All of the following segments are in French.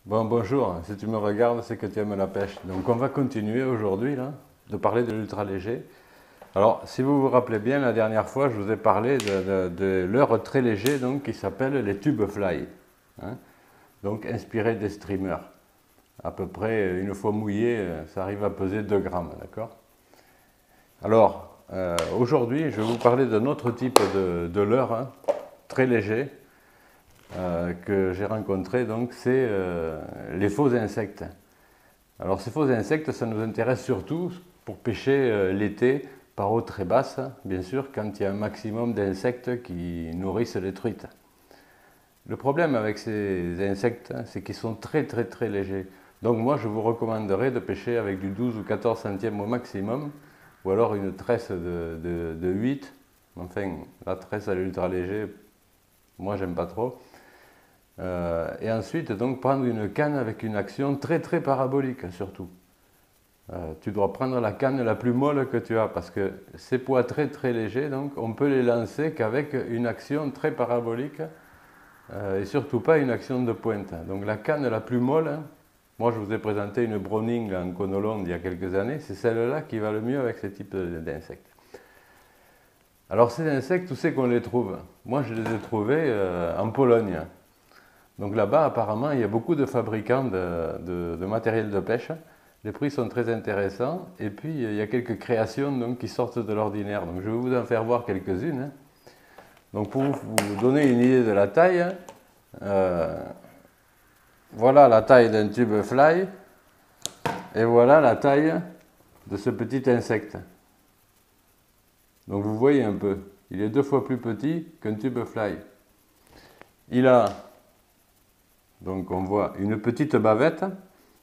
Bon, bonjour, si tu me regardes, c'est que tu aimes la pêche. Donc on va continuer aujourd'hui là, de parler de l'ultra léger. Alors, si vous vous rappelez bien, la dernière fois, je vous ai parlé de leurre très léger donc, qui s'appelle les tube fly. Hein, donc inspiré des streamers. À peu près, une fois mouillé, ça arrive à peser 2 grammes, d'accord? Alors, aujourd'hui, je vais vous parler d'un autre type de leurre, hein, très léger, que j'ai rencontré, donc c'est les faux insectes. Alors ces faux insectes, ça nous intéresse surtout pour pêcher l'été par eau très basse, bien sûr, quand il y a un maximum d'insectes qui nourrissent les truites. Le problème avec ces insectes, c'est qu'ils sont très légers. Donc moi, je vous recommanderais de pêcher avec du 12 ou 14 centièmes au maximum, ou alors une tresse de 8. Enfin, la tresse à l'ultra léger, moi j'aime pas trop. Et ensuite, donc, prendre une canne avec une action très parabolique, surtout. Tu dois prendre la canne la plus molle que tu as, parce que ces poids très légers, donc, on peut les lancer qu'avec une action très parabolique, et surtout pas une action de pointe. Donc la canne la plus molle, hein, moi je vous ai présenté une Browning en Conolone il y a quelques années, c'est celle-là qui va le mieux avec ce type d'insectes. Alors ces insectes, où c'est qu'on les trouve? Moi je les ai trouvés en Pologne. Donc là-bas, apparemment, il y a beaucoup de fabricants de matériel de pêche. Les prix sont très intéressants. Et puis, il y a quelques créations donc, qui sortent de l'ordinaire. Donc, je vais vous en faire voir quelques-unes. Hein. Donc, pour vous donner une idée de la taille, voilà la taille d'un tube fly. Et voilà la taille de ce petit insecte. Donc, vous voyez un peu. Il est 2 fois plus petit qu'un tube fly. Il a... Donc on voit une petite bavette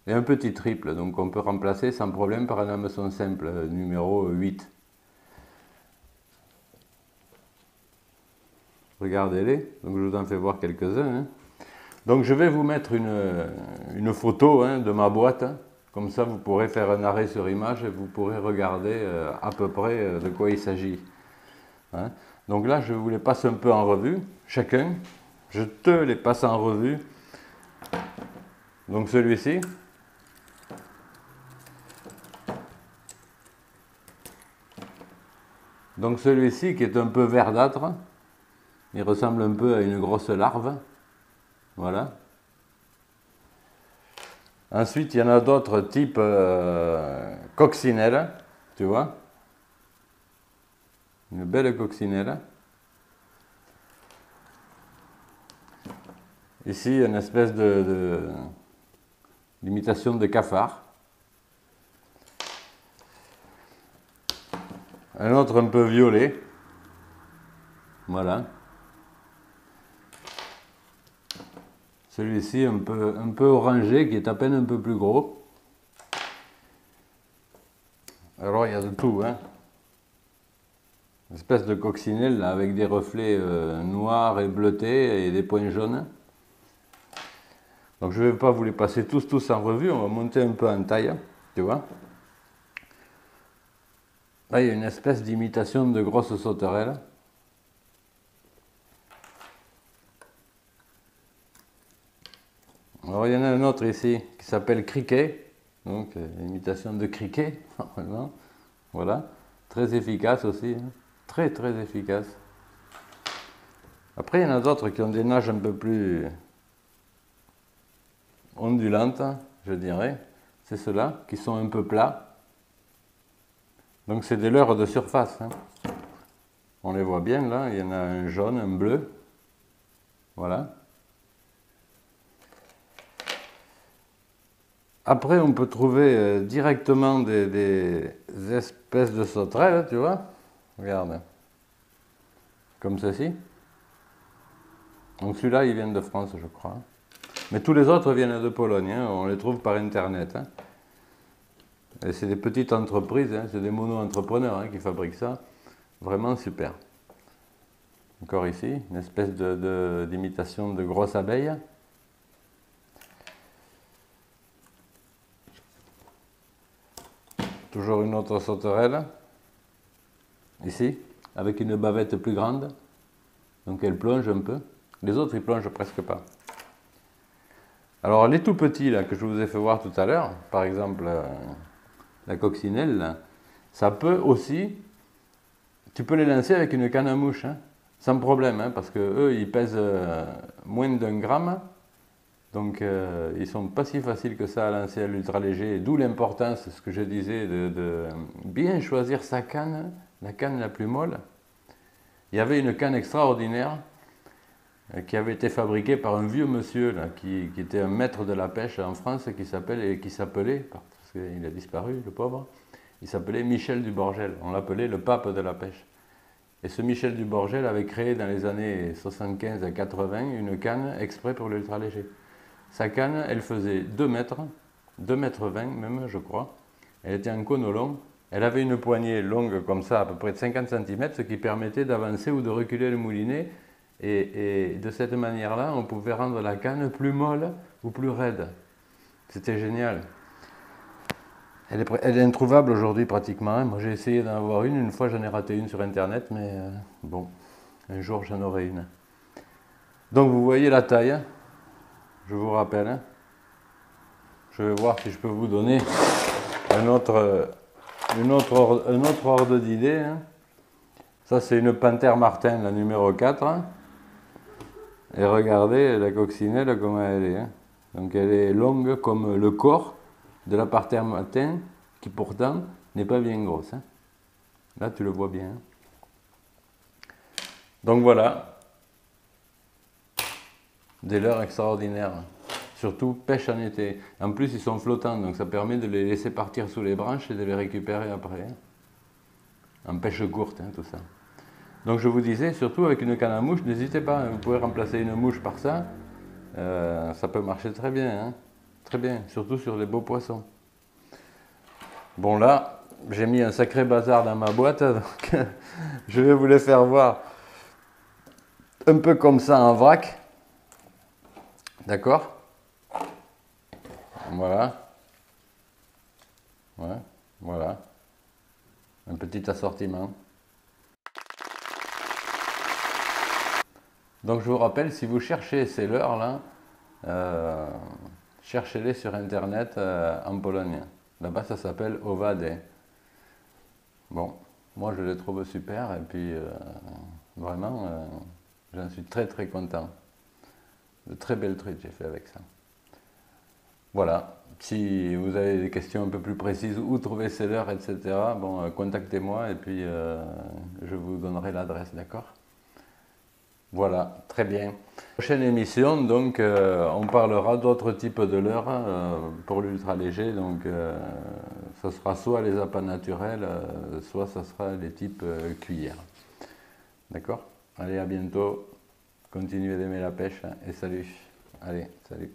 et un petit triple, donc on peut remplacer sans problème par un hameçon simple, numéro 8. Regardez-les, donc je vous en fais voir quelques-uns. Hein. Donc je vais vous mettre une photo hein, de ma boîte, comme ça vous pourrez faire un arrêt sur image et vous pourrez regarder à peu près de quoi il s'agit. Hein. Donc là je vous les passe un peu en revue, chacun, je te les passe en revue. Donc celui-ci, qui est un peu verdâtre, il ressemble un peu à une grosse larve, voilà. Ensuite il y en a d'autres type coccinelle, tu vois, une belle coccinelle. Ici une espèce d'imitation de cafard. Un autre un peu violet. Voilà. Celui-ci un peu orangé qui est à peine un peu plus gros. Alors il y a de tout. Hein. Une espèce de coccinelle là, avec des reflets noirs et bleutés et des points jaunes. Donc je ne vais pas vous les passer tous en revue, on va monter un peu en taille, tu vois. Là il y a une espèce d'imitation de grosse sauterelle. Alors il y en a un autre ici qui s'appelle criquet, donc imitation de criquet, normalement. Voilà, très efficace aussi, hein. Très efficace. Après il y en a d'autres qui ont des nages un peu plus ondulantes, je dirais. C'est ceux-là qui sont un peu plats. Donc c'est des leurres de surface. Hein. On les voit bien là, il y en a un jaune, un bleu. Voilà. Après on peut trouver directement des espèces de sauterelles, tu vois. Regarde. Comme ceci. Donc celui-là il vient de France je crois. Mais tous les autres viennent de Pologne, hein. On les trouve par internet. Hein. Et c'est des petites entreprises, hein. C'est des mono-entrepreneurs hein, qui fabriquent ça. Vraiment super. Encore ici, une espèce d'imitation de grosse abeille. Toujours une autre sauterelle. Ici, avec une bavette plus grande. Donc elle plonge un peu. Les autres, ils plongent presque pas. Alors les tout petits là, que je vous ai fait voir tout à l'heure, par exemple la coccinelle, là, ça peut aussi, tu peux les lancer avec une canne à mouche, hein, sans problème, hein, parce que eux ils pèsent moins d'1 gramme, donc ils sont pas si faciles que ça à lancer à l'ultra léger, d'où l'importance, ce que je disais, de bien choisir sa canne, la canne la plus molle. Il y avait une canne extraordinaire qui avait été fabriquée par un vieux monsieur là, qui était un maître de la pêche en France qui s'appelait, parce qu'il a disparu le pauvre, il s'appelait Michel Duborgel, on l'appelait le pape de la pêche. Et ce Michel Duborgel avait créé dans les années 75 à 80 une canne exprès pour l'ultra léger. Sa canne, elle faisait 2 mètres, 2 mètres 20 même je crois, elle était en conolon, elle avait une poignée longue comme ça, à peu près de 50 cm, ce qui permettait d'avancer ou de reculer le moulinet. Et de cette manière-là, on pouvait rendre la canne plus molle ou plus raide. C'était génial. Elle est introuvable aujourd'hui pratiquement. Moi j'ai essayé d'en avoir une fois j'en ai raté une sur internet, mais bon, un jour j'en aurai une. Donc vous voyez la taille, hein, je vous rappelle. Hein. Je vais voir si je peux vous donner un autre ordre d'idée. Hein. Ça c'est une Panthère Martin, la numéro 4. Hein. Et regardez la coccinelle comment elle est. Hein. Donc elle est longue comme le corps de la Panthère Martin, qui pourtant n'est pas bien grosse. Hein. Là tu le vois bien. Hein. Donc voilà, des leurres extraordinaires. Surtout pêche en été. En plus ils sont flottants, donc ça permet de les laisser partir sous les branches et de les récupérer après. Hein. En pêche courte, hein, tout ça. Donc je vous disais, surtout avec une canne à mouche, n'hésitez pas, vous pouvez remplacer une mouche par ça, ça peut marcher très bien, hein, très bien, surtout sur les beaux poissons. Bon là, j'ai mis un sacré bazar dans ma boîte, donc je vais vous les faire voir un peu comme ça en vrac, d'accord? Voilà, ouais, voilà, un petit assortiment. Donc je vous rappelle, si vous cherchez ces leurres-là, cherchez-les sur internet en Pologne. Là-bas ça s'appelle owady. Bon, moi je les trouve super et puis vraiment j'en suis très très content. De très belles trucs j'ai fait avec ça. Voilà, si vous avez des questions un peu plus précises, où trouver ces leurres, etc., bon, contactez-moi et puis je vous donnerai l'adresse, d'accord ? Voilà, très bien. Prochaine émission, donc, on parlera d'autres types de leurres pour l'ultra léger. Donc, ce sera soit les appâts naturels, soit ce sera les types cuillères. D'accord? Allez, à bientôt. Continuez d'aimer la pêche et salut. Allez, salut.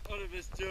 Oh le bestiau.